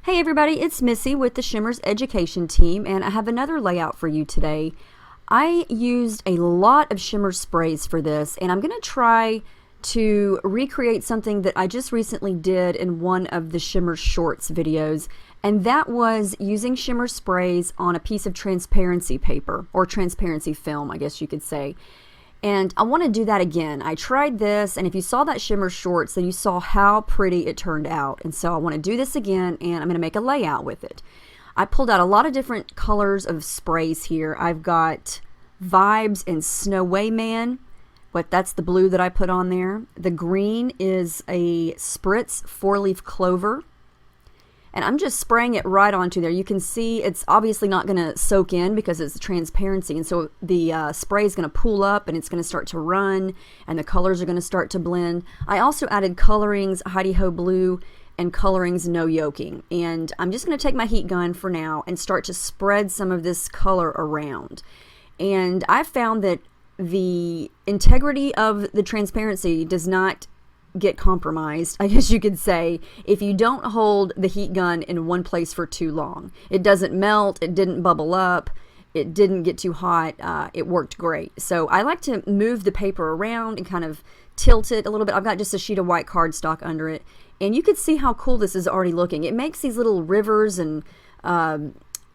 Hey everybody, it's Missy with the Shimmerz Education team, and I have another layout for you today. I used a lot of Shimmerz sprays for this, and I'm going to try to recreate something that I just recently did in one of the Shimmerz Shorts videos, and that was using Shimmerz sprays on a piece of transparency paper, or transparency film, I guess you could say. And I want to do that again. I tried this, and if you saw that Shimmerz Shorts, then you saw how pretty it turned out. And so I want to do this again, and I'm going to make a layout with it. I pulled out a lot of different colors of sprays here. I've got Vibes and Snow Wayman. That's the blue that I put on there. The green is a Spritz 4-leaf clover. And I'm just spraying it right onto there. You can see it's obviously not going to soak in because it's transparency. And so the spray is going to pool up and it's going to start to run and the colors are going to start to blend. I also added colorings Heidi Ho Blue and colorings No Yoking. And I'm just going to take my heat gun for now and start to spread some of this color around. And I found that the integrity of the transparency does not get compromised, I guess you could say, if you don't hold the heat gun in one place for too long. It doesn't melt, it didn't bubble up, it didn't get too hot, it worked great. So I like to move the paper around and kind of tilt it a little bit. I've got just a sheet of white cardstock under it, and you can see how cool this is already looking. It makes these little rivers and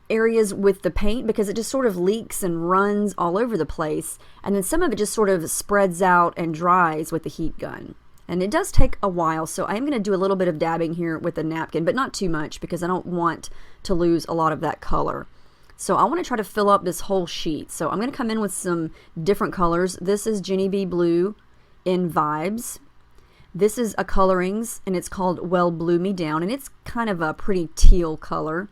areas with the paint because it just sort of leaks and runs all over the place, and then some of it just sort of spreads out and dries with the heat gun. And it does take a while, so I'm going to do a little bit of dabbing here with a napkin, but not too much because I don't want to lose a lot of that color. So I want to try to fill up this whole sheet. So I'm going to come in with some different colors. This is Jenny B Blue in Vibes. This is a colorings, and it's called Well Blue Me Down, and it's kind of a pretty teal color.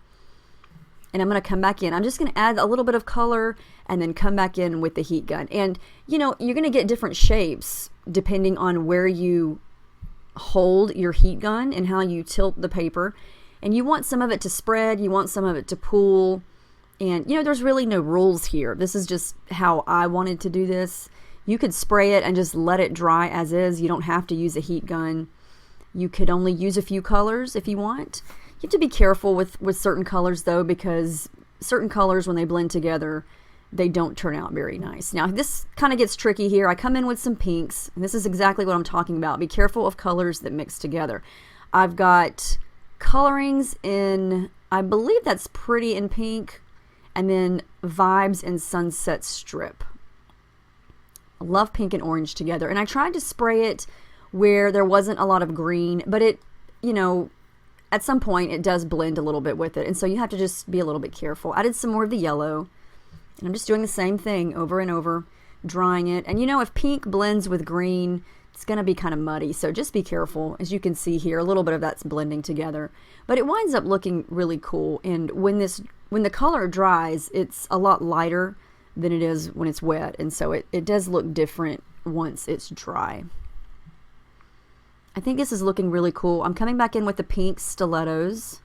And I'm going to come back in. I'm just going to add a little bit of color and then come back in with the heat gun. And, you know, you're going to get different shapes depending on where you hold your heat gun and how you tilt the paper. And you want some of it to spread, you want some of it to pool. And, you know, there's really no rules here. This is just how I wanted to do this. You could spray it and just let it dry as is. You don't have to use a heat gun. You could only use a few colors if you want. You have to be careful with certain colors though, because certain colors, when they blend together, they don't turn out very nice. Now this kind of gets tricky here. I come in with some pinks, and this is exactly what I'm talking about. Be careful of colors that mix together. I've got colorings in, I believe that's Pretty in pink, and then Vibes in Sunset Strip. I love pink and orange together, and I tried to spray it where there wasn't a lot of green, but it, you know, at some point it does blend a little bit with it, and so you have to just be a little bit careful. I did some more of the yellow, and I'm just doing the same thing over and over, drying it. And you know, if pink blends with green, it's going to be kind of muddy, so just be careful. As you can see here, a little bit of that's blending together, but it winds up looking really cool. And when the color dries, it's a lot lighter than it is when it's wet, and so it does look different once it's dry. I think this is looking really cool. I'm coming back in with the pink stilettos.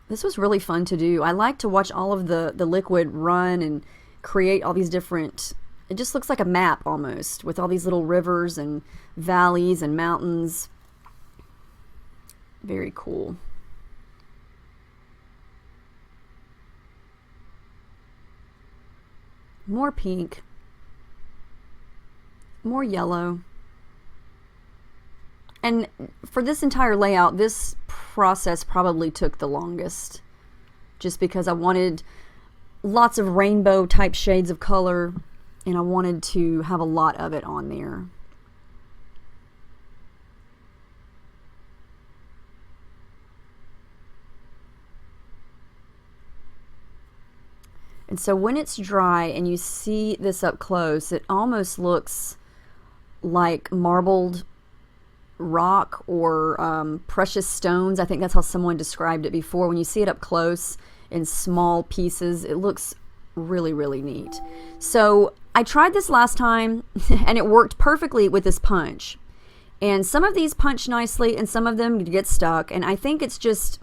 This was really fun to do. I like to watch all of the liquid run and create all these different, it just looks like a map almost, with all these little rivers and valleys and mountains. Very cool. More pink. More yellow. And for this entire layout, this process probably took the longest, just because I wanted lots of rainbow type shades of color, and I wanted to have a lot of it on there. And so when it's dry and you see this up close, it almost looks like marbled rock or precious stones. I think that's how someone described it before. When you see it up close in small pieces, it looks really, really neat. So I tried this last time and it worked perfectly with this punch. And some of these punch nicely and some of them get stuck. And I think it's just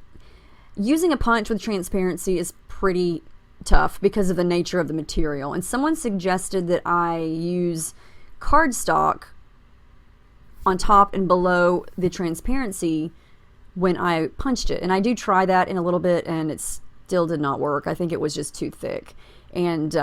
using a punch with transparency is pretty tough because of the nature of the material. And someone suggested that I use cardstock on top and below the transparency when I punched it. And I do try that in a little bit, and it still did not work. I think it was just too thick. And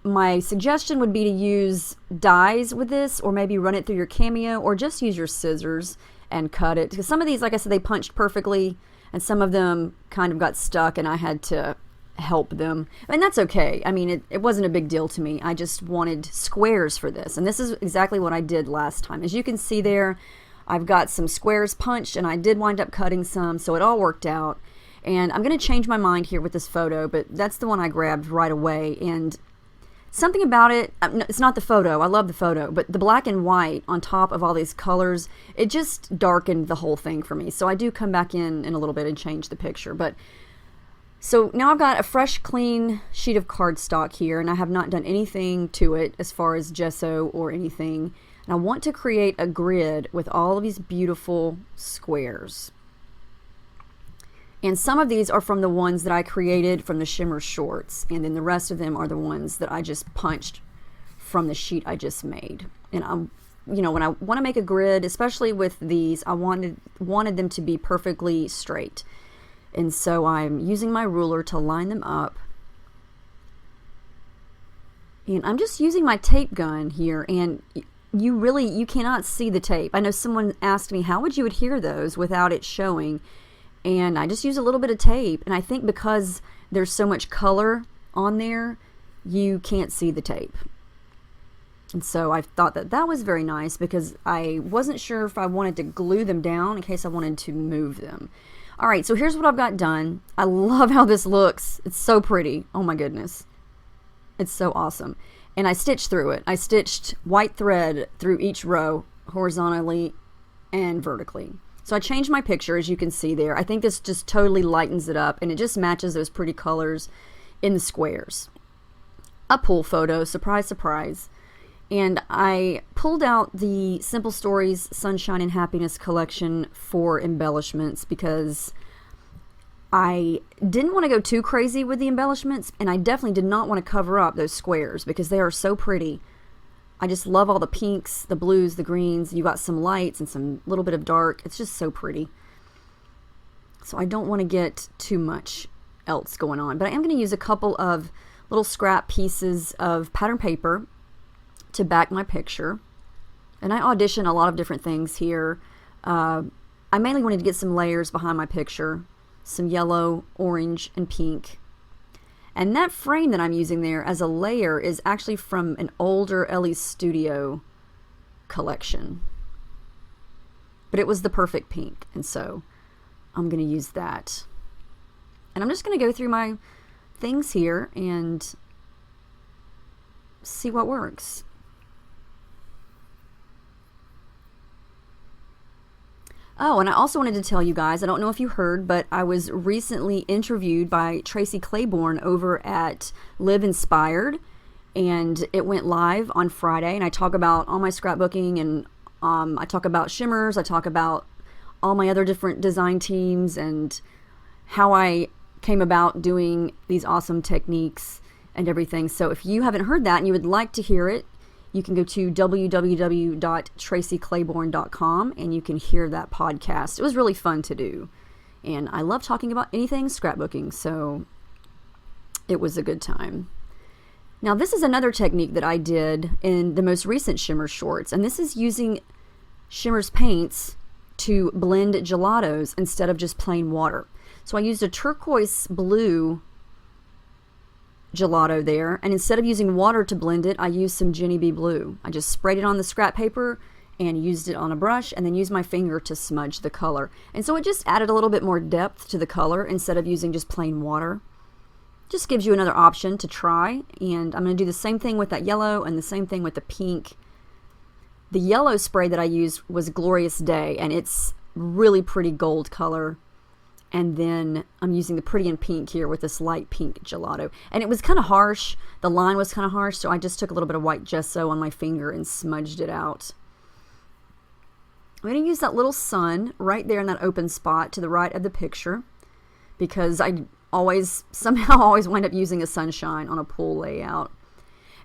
my suggestion would be to use dyes with this, or maybe run it through your Cameo, or just use your scissors and cut it. Because some of these, like I said, they punched perfectly, and some of them kind of got stuck, and I had to help them. And that's okay. I mean, it wasn't a big deal to me. I just wanted squares for this. And this is exactly what I did last time. As you can see there, I've got some squares punched, and I did wind up cutting some, so it all worked out. And I'm going to change my mind here with this photo, but that's the one I grabbed right away. And something about it, it's not the photo, I love the photo, but the black and white on top of all these colors, it just darkened the whole thing for me. So I do come back in a little bit and change the picture. But so now I've got a fresh, clean sheet of cardstock here, and I have not done anything to it as far as gesso or anything. And I want to create a grid with all of these beautiful squares. And some of these are from the ones that I created from the Shimmerz shorts, and then the rest of them are the ones that I just punched from the sheet I just made. And you know, when I want to make a grid, especially with these, I wanted them to be perfectly straight. And so I'm using my ruler to line them up. And I'm just using my tape gun here, and you cannot see the tape. I know someone asked me, how would you adhere those without it showing? And I just use a little bit of tape, and I think because there's so much color on there, you can't see the tape. And so I thought that was very nice, because I wasn't sure if I wanted to glue them down in case I wanted to move them. Alright, so here's what I've got done. I love how this looks. It's so pretty. Oh my goodness. It's so awesome. And I stitched through it. I stitched white thread through each row, horizontally and vertically. So I changed my picture, as you can see there. I think this just totally lightens it up, and it just matches those pretty colors in the squares. A pool photo, surprise, surprise. And I pulled out the Simple Stories Sunshine and Happiness collection for embellishments, because I didn't want to go too crazy with the embellishments, and I definitely did not want to cover up those squares because they are so pretty. I just love all the pinks, the blues, the greens. You got some lights and some little bit of dark. It's just so pretty. So I don't want to get too much else going on. But I am going to use a couple of little scrap pieces of pattern paper to back my picture. And I audition a lot of different things here. I mainly wanted to get some layers behind my picture. Some yellow, orange, and pink. And that frame that I'm using there as a layer is actually from an older Ellie's Studio collection. But it was the perfect pink, and so I'm going to use that. And I'm just going to go through my things here and see what works. Oh, and I also wanted to tell you guys, I don't know if you heard, but I was recently interviewed by Tracy Claiborne over at Live Inspired, and it went live on Friday, and I talk about all my scrapbooking, and I talk about Shimmerz, I talk about all my other different design teams, and how I came about doing these awesome techniques and everything. So if you haven't heard that and you would like to hear it, you can go to www.tracyclaiborne.com and you can hear that podcast. It was really fun to do. And I love talking about anything scrapbooking, so it was a good time. Now this is another technique that I did in the most recent Shimmerz shorts, and this is using Shimmerz paints to blend gelatos instead of just plain water. So I used a turquoise blue gelato there, and instead of using water to blend it, I used some Jenny B blue. I just sprayed it on the scrap paper and used it on a brush, and then used my finger to smudge the color. And so it just added a little bit more depth to the color instead of using just plain water. Just gives you another option to try. And I'm going to do the same thing with that yellow and the same thing with the pink. The yellow spray that I used was Glorious Day, and it's really pretty gold color. And then I'm using the Pretty in Pink here with this light pink gelato. And it was kind of harsh. The line was kind of harsh, so I just took a little bit of white gesso on my finger and smudged it out. I'm going to use that little sun right there in that open spot to the right of the picture, because I somehow always wind up using a sunshine on a pool layout.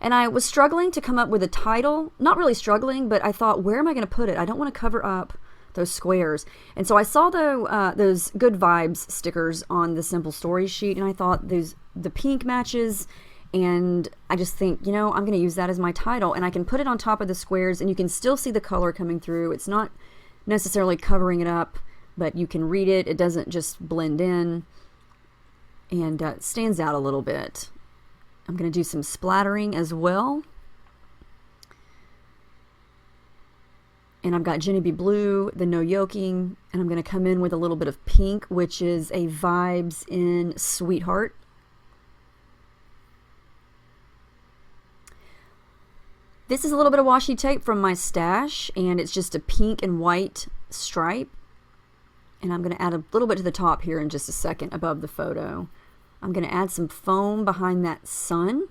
And I was struggling to come up with a title. Not really struggling, but I thought, where am I going to put it? I don't want to cover up those squares. And so I saw those Good Vibes stickers on the Simple Stories sheet, and I thought the pink matches, and I just think, you know, I'm going to use that as my title, and I can put it on top of the squares, and you can still see the color coming through. It's not necessarily covering it up, but you can read it. It doesn't just blend in, and it stands out a little bit. I'm going to do some splattering as well. And I've got Jenny B. Blue, the No Yoking, and I'm going to come in with a little bit of pink, which is a Vibes in Sweetheart. This is a little bit of washi tape from my stash, and it's just a pink and white stripe. And I'm going to add a little bit to the top here in just a second above the photo. I'm going to add some foam behind that sun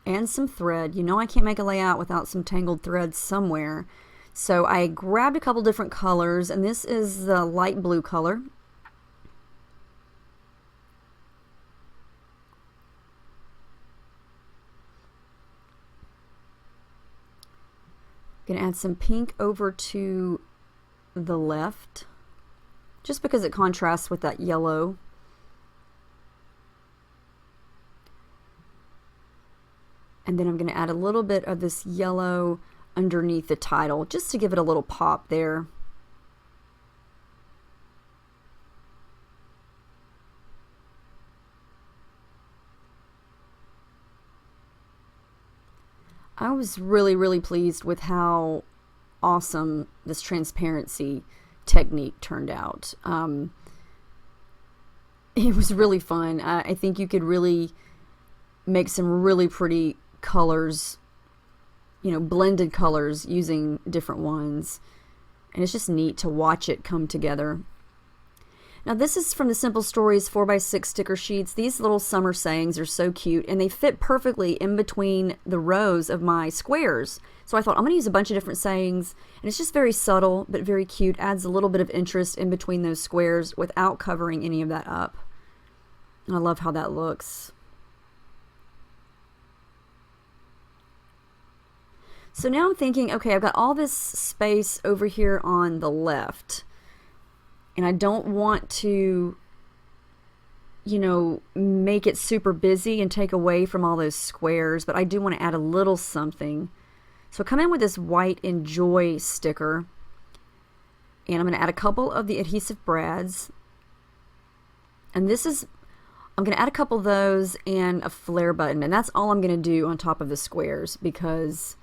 and some thread. You know I can't make a layout without some tangled thread somewhere. So I grabbed a couple different colors, and this is the light blue color. Going to add some pink over to the left, just because it contrasts with that yellow. And then I'm going to add a little bit of this yellow underneath the title, just to give it a little pop there. I was really pleased with how awesome this transparency technique turned out. It was really fun. I think you could really make some really pretty colors, you know, blended colors using different ones. And it's just neat to watch it come together. Now this is from the Simple Stories 4x6 sticker sheets. These little summer sayings are so cute, and they fit perfectly in between the rows of my squares. So I thought, I'm going to use a bunch of different sayings, and it's just very subtle but very cute. Adds a little bit of interest in between those squares without covering any of that up. And I love how that looks. So now I'm thinking, okay, I've got all this space over here on the left, and I don't want to, you know, make it super busy and take away from all those squares, but I do want to add a little something. So come in with this white Enjoy sticker, and I'm going to add a couple of the adhesive brads. And this is, I'm going to add a couple of those and a flare button, and that's all I'm going to do on top of the squares because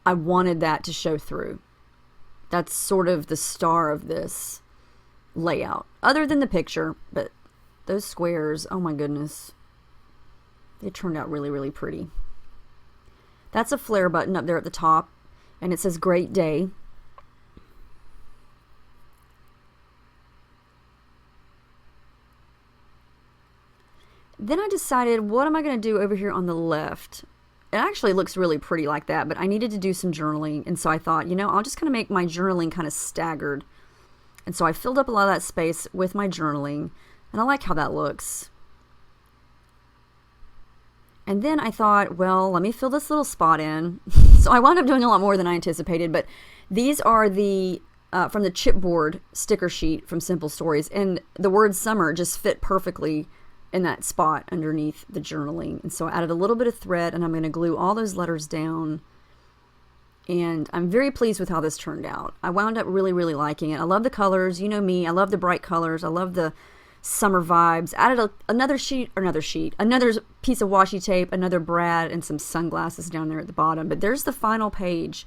I wanted that to show through. That's sort of the star of this layout, other than the picture, but those squares, oh my goodness, they turned out really pretty. That's a flare button up there at the top, and it says Great Day. Then I decided, what am I going to do over here on the left? It actually looks really pretty like that, but I needed to do some journaling, and so I thought, you know, I'll just kind of make my journaling kind of staggered. And so I filled up a lot of that space with my journaling, and I like how that looks. And then I thought, well, let me fill this little spot in. So I wound up doing a lot more than I anticipated, but these are the from the chipboard sticker sheet from Simple Stories, and the word summer just fit perfectly in that spot underneath the journaling. And so I added a little bit of thread, and I'm going to glue all those letters down. And I'm very pleased with how this turned out. I wound up really liking it. I love the colors. You know me. I love the bright colors. I love the summer vibes. Added another piece of washi tape, another brad, and some sunglasses down there at the bottom. But there's the final page.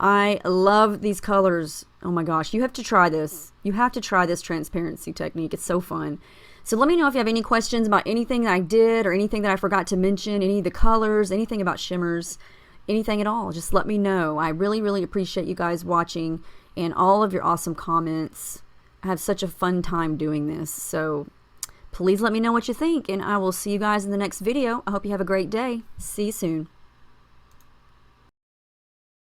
I love these colors. Oh my gosh, you have to try this. You have to try this transparency technique. It's so fun. So let me know if you have any questions about anything that I did or anything that I forgot to mention, any of the colors, anything about Shimmerz, anything at all. Just let me know. I really appreciate you guys watching and all of your awesome comments. I have such a fun time doing this. So please let me know what you think, and I will see you guys in the next video. I hope you have a great day. See you soon.